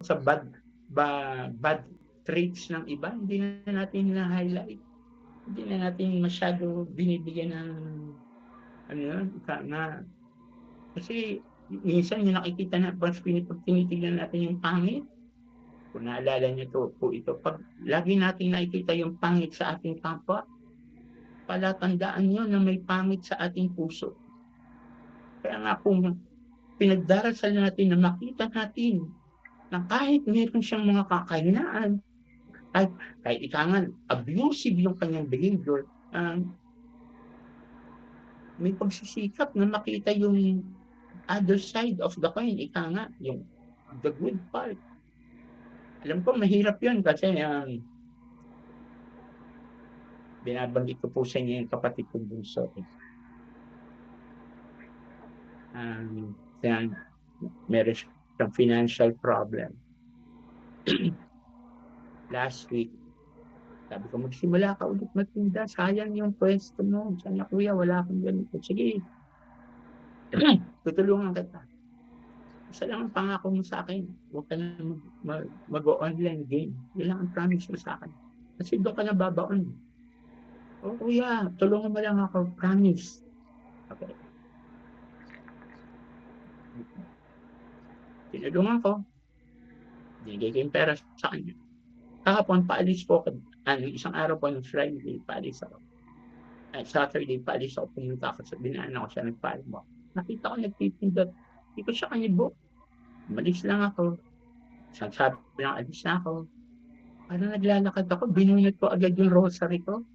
sa bad traits ng iba, hindi na natin hina-highlight, hindi na natin masyado binibigyan ng ano yun, ika nga. Kasi minsan yung nakikita na mas tinitignan natin yung pangit, kung naalala niyo po ito, 'pag lagi nating nakikita yung pangit sa ating kapwa, palatandaan yun na may pangit sa ating puso. Kaya nga kung pinagdarasal natin na makita natin na kahit meron siyang mga kakahinaan, kahit kahit ika nga abusive yung kanyang behavior, may pagsisikap na makita yung other side of the coin, ika nga, yung the good part. Alam ko mahirap yun kasi, binabanggit ko po sa inyo yung kapatid kong bunso, yan, meron siyang financial problem. Last week, sabi ko, "Magsimula ka ulit magtinda, sayang yung puwesto mo." Sabi niya, "Kuya, wala akong ganito." "Sige, tutulungan kita. Isa lang ang pangako mo sa'kin, huwag ka na mag-o-online game. Yun lang ang promise mo sa'kin. Kasi dun ka na babaon. "Oh, kuya, tulungan mo lang ako, promise." Okey, tinulungan ko, binigay ko yung pera sa kanya. Kahapon paalis po ako, isang araw po ng Friday, paalis ako. Ay, Saturday paalis ako, pumunta ako sa dinaanan ko siya, nagpaalam ako. Nakita ko nagtitinda, di ko siya kinibo. Umalis lang ako, sabi lang alis na ako. Parang naglalakad ako, binunot ko agad yung rosary ko.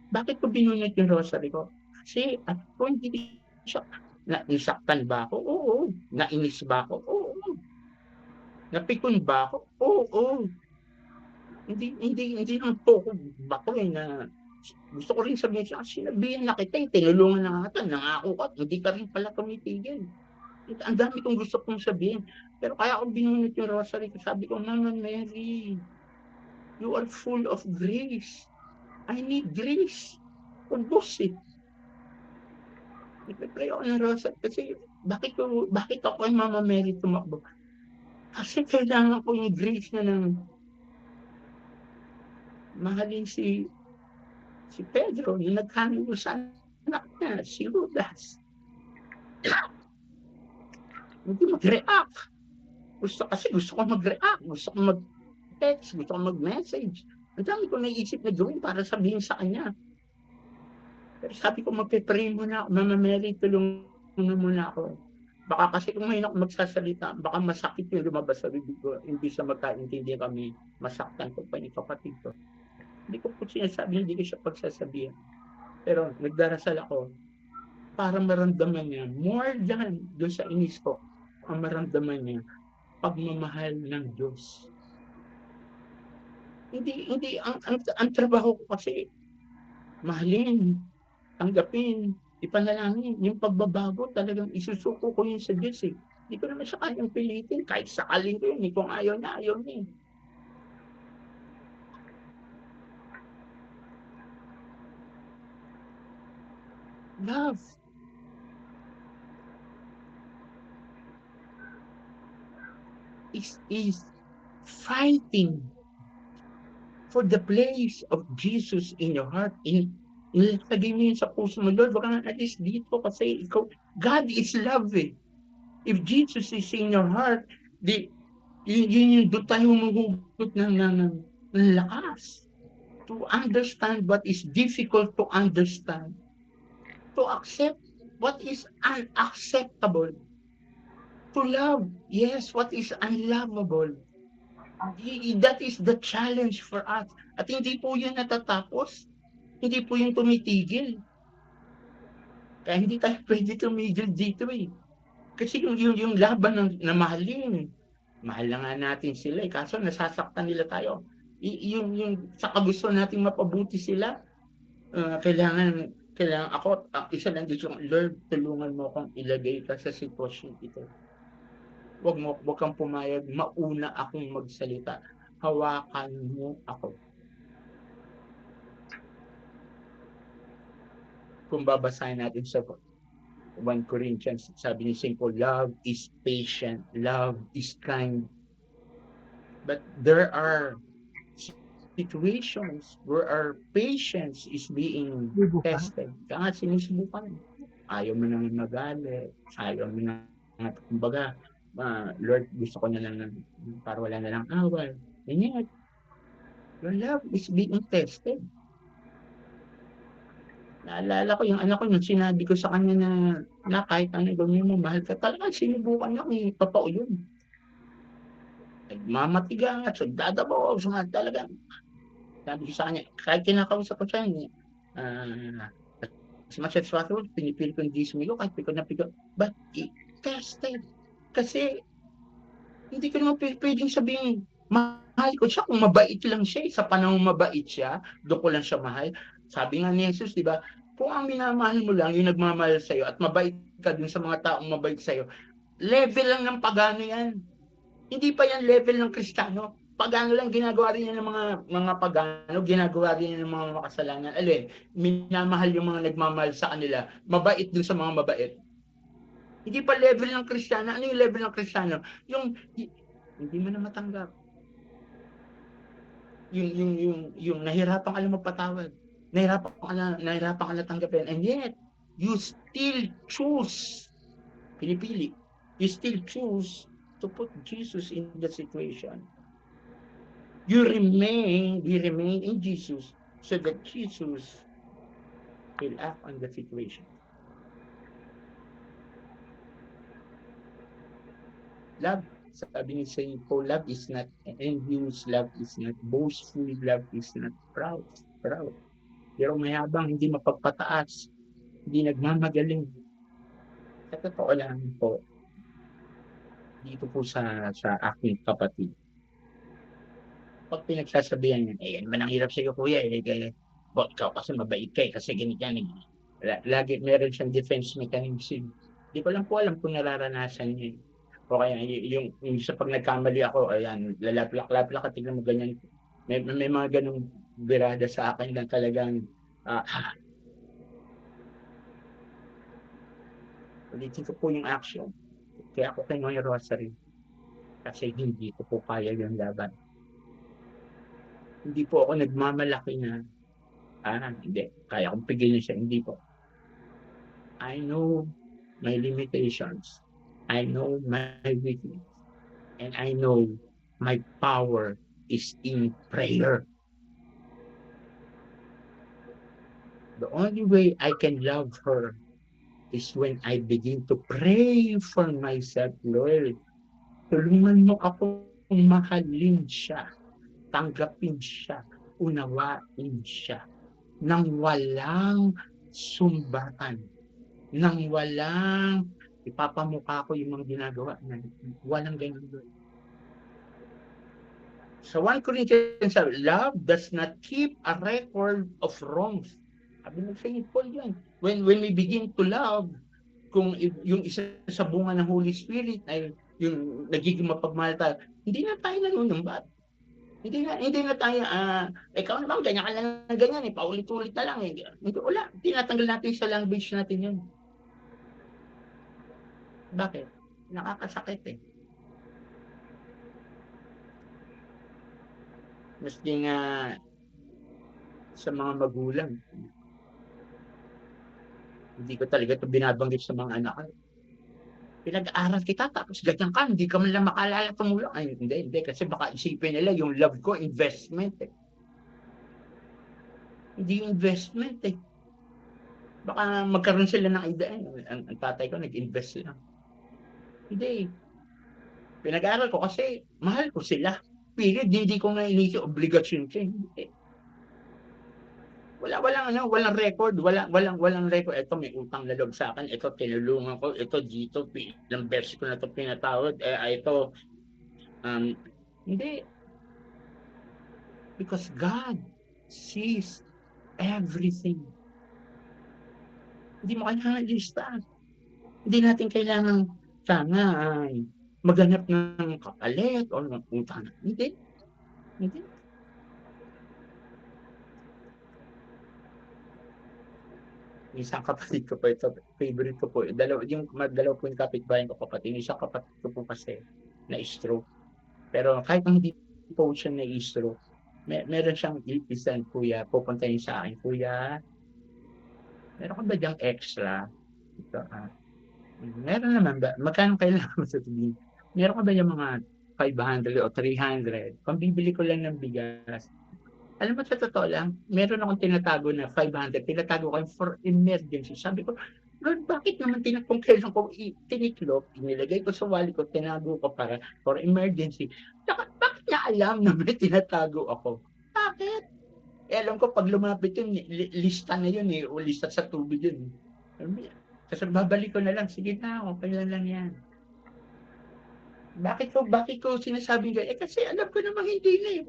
Bakit ko binunot yung rosary ko? Kasi at ko hindi siya, nasaktan ba ako? Oo. Nainis ba ako? Oo. Napikon ba ako? Oo. Hindi naman po ako bako, na gusto ko rin sabihin siya, "Sinabihan na kita, tinulungan na nga kita, nangako ka, hindi ka rin pala tumitigil." Ang dami kong gusto kong sabihin, pero kaya ko binunot yung rosary ko, sabi ko, "Mama Mary, you are full of grace. I need grace." Ubos, eh. Nagpe-pray ako ng rosary kasi bakit ako kay Mama Mary tumakbo? Kasi kailangan ko yung grace na ng mahalin si Pedro, yung naghango sa anak niya, si Judas. Hindi mag-react. Gusto ko mag-react, gusto ko mag-text, gusto ko mag-message. Ang dami kong naiisip na gawin para sabihin sa kanya. Pero sabi ko, magpe-pray muna ako, Mama Mary, tulungan mo muna ako. Baka kasi kung ngayon ako magsasalita, baka masakit yung lumabas sa bibig ko, imbis na magkaintindihan kami, masaktan ko pa yung kapatid ko. Hindi ko po sinasabi, hindi ko siya pagsasabihan. Pero nagdarasal ako para maramdaman niya, more than doon sa inis ko, ang maramdaman niya, pagmamahal ng Diyos. Hindi ang trabaho ko kasi mahalin, tanggapin, ipanalangin, yung pagbabago talagang isusuko ko yun sa Diyos, eh. Hindi ko naman siya kayang pilitin, kahit sakalin ko yun, eh, kung ayaw niya, ayaw niya, eh. Love is fighting for the place of Jesus in your heart, ilagay mo yun sa puso mo, "Lord, baka nga alis dito kasi ikaw." God is love, eh. If Jesus is in your heart, di yun yung dun tayo humuhugot ng lakas to understand what is difficult to understand, to accept what is unacceptable, to love, yes, what is unlovable. That is the challenge for us. At hindi po yun natatapos, hindi po yun tumitigil. Kaya hindi tayo pwede tumigil dito, eh. Kasi yung laban na mahalin, mahal na nga natin sila, eh, kaso nasasaktan nila tayo. Yung sa kagustuhan nating mapabuti sila, kailangan ako, isa lang gusto ko, "Lord, tulungan mo akong ilagay ka sa sitwasyong ito. Wag kang pumayag, mauna akong magsalita. Hawakan mo ako." Kung babasahin natin sa 1 Corinthians, sabi ni Saint Paul, "Love is patient, love is kind." But there are situations where our patience is being Sinubukan? tested. Kaya nga sinusubukan. Ayaw mo nang magalit, ayaw mo na kumbaga, Lord gusto ko na lang para wala na lang away. And yet, your love is being tested. Naalala ko yung anak ko nung sinabi ko sa kanya na kahit ano gawin mo, mahal ka, talagang sinubukan niya kung totoo yun. Nagmamatigas, nagdadabog, talagang sabi ko sa kanya, kahit kinakausap ko siya, ah, as much as possible, pinipilit kong di sumigaw kahit pikon na pikon. But tested. Kasi hindi ko naman pwedeng sabihin, mahal ko siya kung mabait lang siya. Sa panahong mabait siya, doon ko lang siya mahal. Sabi nga ni Jesus, di ba, kung ang minamahal mo lang yung nagmamahal sa'yo at mabait ka dun sa mga taong mabait sa'yo, level lang ng pagano yan. Hindi pa yan level ng Kristiyano. Pagano lang, ginagawa rin yan ng mga pagano, ginagawa rin yan ng mga makasalanan. Alin, minamahal yung mga nagmamahal sa kanila, mabait dun sa mga mabait. Hindi pa level ng Kristiyano. Ano yung level ng Kristiyano? Yung hindi mo na matanggap. Yung nahirapan ka lang magpatawad. Nahirapan ka na tanggapin. And yet, you still choose, pinipili, you still choose to put Jesus in the situation. We remain in Jesus so that Jesus will act on the situation. Love, sabi ni Saint Paul, love is not envious, love is not boastful, love is not proud. Pero mayabang, hindi mapagpataas, hindi nagmamagaling. Sa totoo lang po, dito po sa aking kapatid, pag pinagsasabihan niya, eh, ano man ang hirap sa'yo kuya, bot ka kasi mabait ka kasi ganit yan. Lagi meron siyang defense mechanism. Di ko lang po alam kung nararanasan niya. O kaya yung sa pag nagkamali ako, ayan, lalaplak-laplak at tignan mo ganyan. May mga ganong birada sa akin na talagang ulitin ko po yung action. Kaya ako kinuha yung rosary kasi hindi ko po kaya yung laban. Hindi po ako nagmamalaki na, hindi, kaya kong pigilin siya. Hindi po. I know my limitations. I know my weakness. And I know my power is in prayer. The only way I can love her is when I begin to pray for myself, Lord. Tulungan mo akong mahalin siya, tanggapin siya, unawain siya, nang walang sumbatan, nang walang ipapamukha ko yung mga ginagawa niya. Walang ganun doon. Sa 1 Corinthians, love does not keep a record of wrongs. Sabi ng St. Paul yan. When we begin to love, kung yung isa sa bunga ng Holy Spirit ay yung nagiging mapagmahal tayo, hindi na tayo nanunumbat. Hindi na tayo, ikaw naman, ganyan ka lang ng ganyan, paulit-ulit na lang. Hindi, wala. Tinatanggal natin sa language natin yun. Bakit? Nakakasakit eh. Maski nga sa mga magulang, hindi ko talaga ito binabanggit sa mga anak ko. Pinag-aaral kita tapos ganyan ka, hindi ka man lang makalala tumulong. Ay, hindi. Kasi baka isipin nila yung love ko, investment eh. Hindi yung investment eh. Baka magkaroon sila ng idea. Ang tatay ko nag-invest lang. Hindi. Pinag-aaral ko kasi mahal ko sila. Period, hindi ko nga inisip obligasyon ko. Hindi. Walang record, walang record. Ito may utang na loob sa akin, ito tinulungan ko, ito dito, ilang beses ko na ito pinatawad, ito, hindi. Because God sees everything. Hindi mo kailangan lista. Hindi natin kailangan sana maghanap ng kapalit o ng utang. Hindi. Hindi. Isang kapatid ko po ito, favorite ko po, dalawa po yung kapitbahay ko kapatid, isang kapatid ko po kasi na stroke. Pero kahit hindi post siya na i-stroke, meron siyang i-send, "Kuya, pupunta yun sa akin, kuya, meron ka ba diyang extra?" Ito, meron naman ba, magkano kailangan mo sasabihin, "Meron ka ba diyang mga 500 o 300 pambibili ko lang ng bigas." Alam mo sa totoo lang, meron akong tinatago na 500, tinatago ko yun for emergency. Sabi ko, "Lord, bakit naman kung kailan ko tiniklop, inilagay ko sa wallet ko, tinago ko para for emergency. Tsaka bakit niya alam na may tinatago ako? Bakit?" Eh, alam ko 'pag lumapit yun, lista na yun, eh, o lista sa tubig yun, eh. Sabi niya, ta's babalik ko na lang, "Sige na, okey lang yan." Bakit ko sinasabing ganyan, eh, kasi alam ko namang hindi na, eh,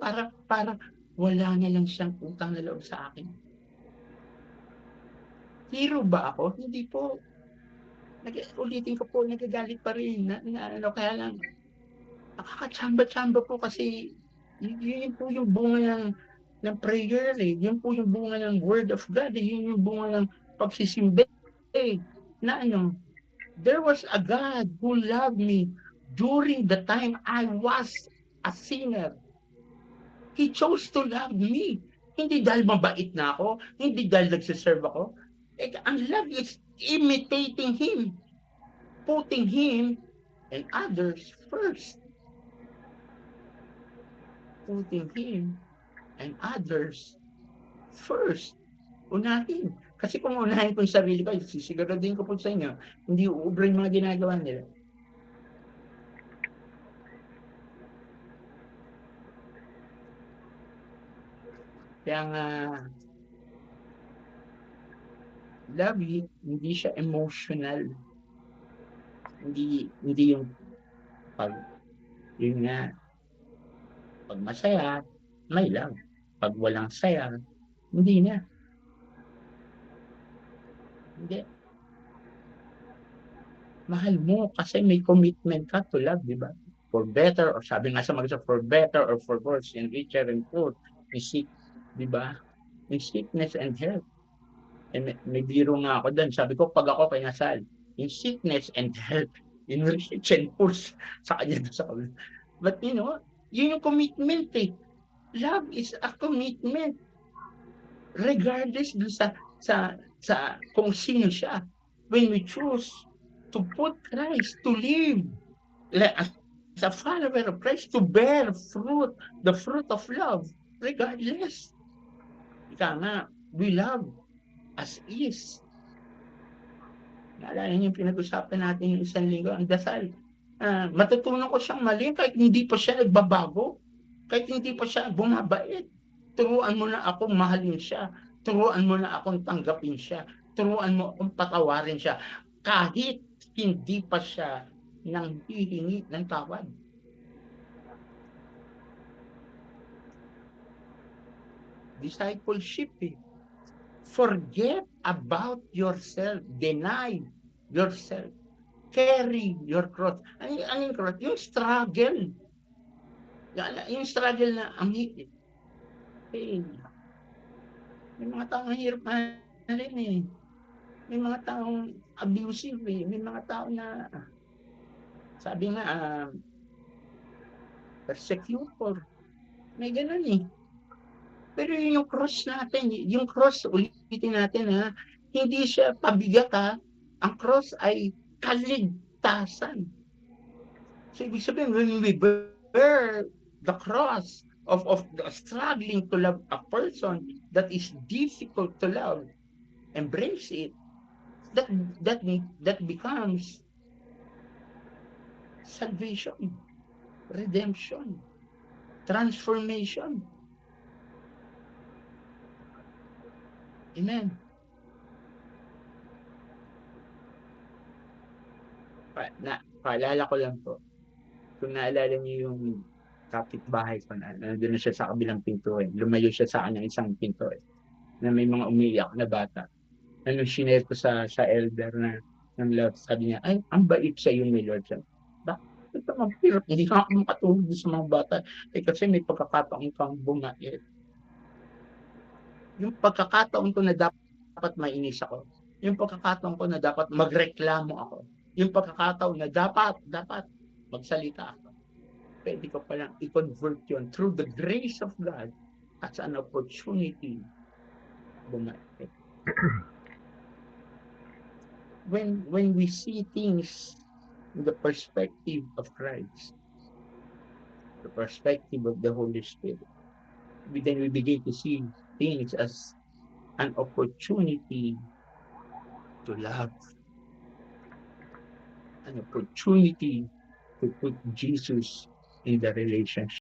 para wala na lang siyang utang na loob sa akin. Hero ba ako? Hindi po. Ulitin ko po, nagagalit pa rin na ano, kaya lang nakakatsamba-tsamba po kasi yun po yung bunga ng prayer, eh, yun po yung bunga ng word of God, eh, yun yung bunga ng pagsisimba, eh, na ano, there was a God who loved me during the time I was a sinner. He chose to love me. Hindi dahil mabait na ako, hindi dahil nagse-serve ako. Eh, ang love is imitating Him, putting Him and others first. Putting Him and others first. Unahin. Kasi kung unahin ko yung sarili ko, sisiguraduhin ko po sa inyo, hindi uubra yung mga ginagawa nila. Kaya nga, love, hindi siya emotional. Hindi yung pag, yun nga, pag masaya, may love. Pag walang saya, hindi na. Hindi. Mahal mo kasi may commitment ka to love, di ba? For better, or sabi nga sa mag-isa, for better or for worse, in richer and poor, in sick, di ba? In sickness and health. Eh, may biro nga ako doon. Sabi ko, pag ako kinasal, in sickness and health, in rich and poor, sa kanya doon sa kabila. But you know, yun yung commitment, eh. Love is a commitment. Regardless dun sa kung sino siya. When we choose to put Christ, to live as a follower of Christ, to bear fruit, the fruit of love, regardless. Ika nga, we love as is. Naalala niyo yung pinag-usapan natin yung isang linggo, ang dasal. Matutunan ko siyang mali kahit hindi pa siya nagbabago, kahit hindi pa siya bumabait. Turuan mo na akong mahalin siya, turuan mo na akong tanggapin siya, turuan mo akong patawarin siya, kahit hindi pa siya nanghihingi ng tawad. Discipleship, eh. Forget about yourself, deny yourself, carry your cross. Ano yung cross? Yung struggle. Yung struggle na ang higit. Eh, may mga taong hirap mahalin, eh. May mga taong abusive, eh. May mga tao na, sabi nga, persecutor. May ganun, eh. Pero yung cross natin, yung cross, ulitin natin, ha, hindi siya pabigat, ha. Ang cross ay kaligtasan. So, ibig sabihin, when we bear the cross of struggling to love a person that is difficult to love, embrace it, that that becomes salvation, redemption, transformation. Amen. Paalala ko lang po, kung naalala niyo yung kapitbahay ko na nandun na siya sa kabilang pintuan, lumayo siya sa kanyang isang pintuan, na may mga umiiyak na bata. Ano, shinare ko sa elder na ng love, sabi niya, "Ay, ang bait sa iyo ni Lord." Sabi, bakit naman hirap, hindi nga ako makatulog sa mga bata. Eh, kasi may pagkakataon kang bumait. Yung pagkakataon ko na dapat mainis ako, yung pagkakataon ko na dapat magreklamo ako, yung pagkakataon na dapat magsalita ako. puwede ko palang i-convert yun through the grace of God as an opportunity bumalik. When we see things in the perspective of Christ, the perspective of the Holy Spirit, we begin to see things as an opportunity to love, an opportunity to put Jesus in the relationship.